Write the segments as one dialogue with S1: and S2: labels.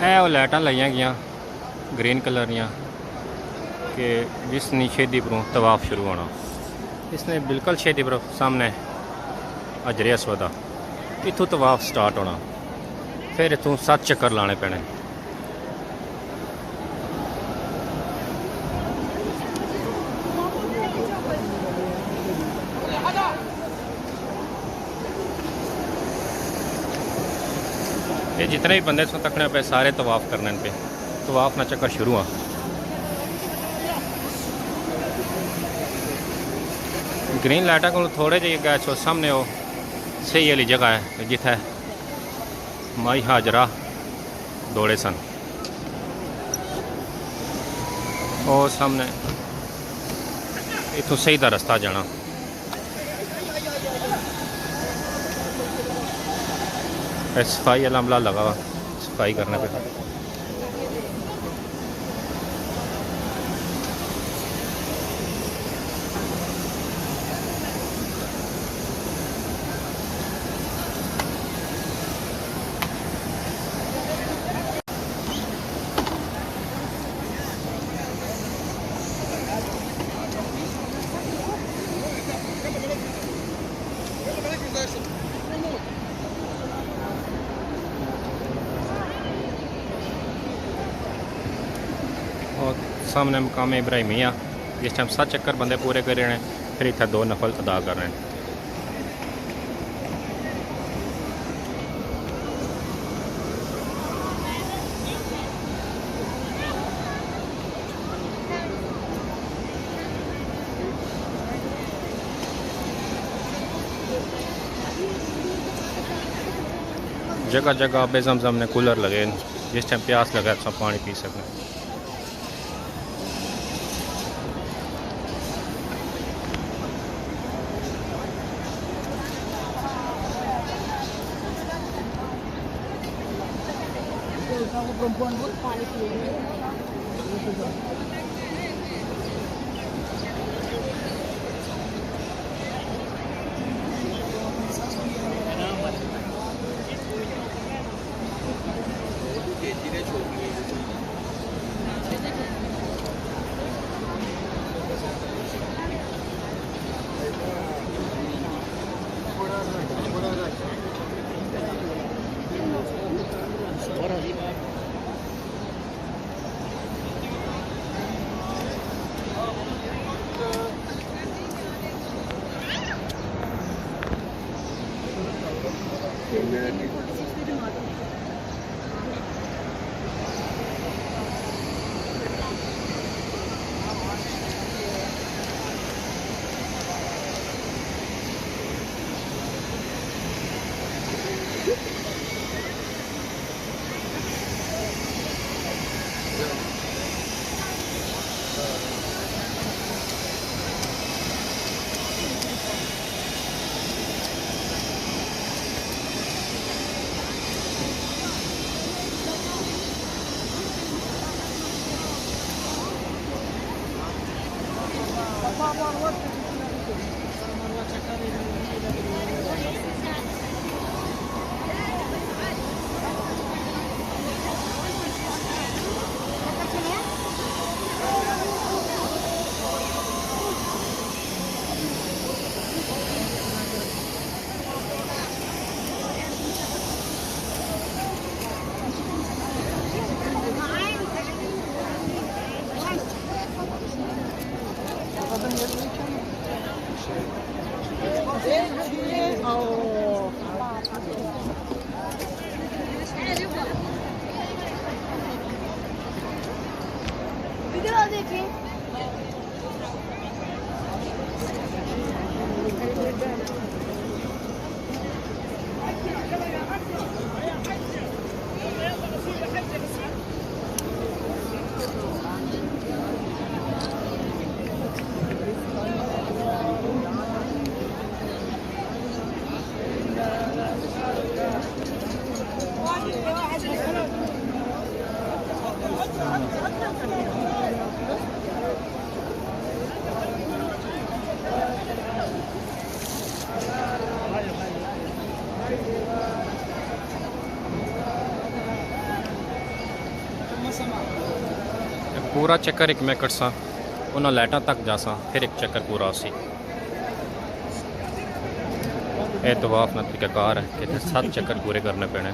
S1: ਇਹ ਲਾਈਟਾਂ ਲਾਈਆਂ ਗਈਆਂ ग्रीन कलर दियाँ कि जिसने छेदी परों तवाफ शुरू होना। इसने बिल्कुल छेदी पर सामने हजरे अस्वद इतों तवाफ स्टार्ट होना, फिर इतों 7 चक्कर लाने पैने। ये जितने भी बंदे इसको तकने पे सारे तवाफ करने पे तवाफ ना चक्कर शुरू आ। ग्रीन लाइटा को थोड़े जी गए छो सामने वो सही वाली जगह है जिथे माई हाजरा दौड़े सन। और सामने इतों सही का रास्ता जाना। सफाई वाला अमला लगा हुआ सफाई करने पे। और सामने मकाम इब्राहिमिया जिस टाइम 7 चक्कर बंदे पूरे कर रहे हैं, फिर इतना 2 नफल अदा कर रहे हैं। जगह जगह बे ज़मज़म ने कूलर लगे, जिस टाइम प्यास लगा सब पानी पी सकें।
S2: perempuan pun panik ini.
S1: पूरा चक्कर एक मैं कटसा उन्होंने लाइटा तक जासा फिर एक चक्कर पूरा सी ये तवाफ ना तरीकाकार है कि 7 चक्कर पूरे करने पैने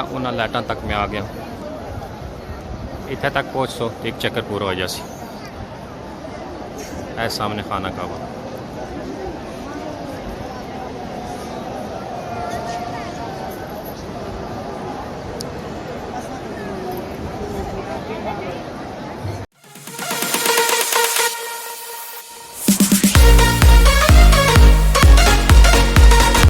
S1: उन्होंने लाइटा तक मैं आ गया इतने तक पहुँच सो एक चक्कर पूरा हो जासी है सामने खाना काबा।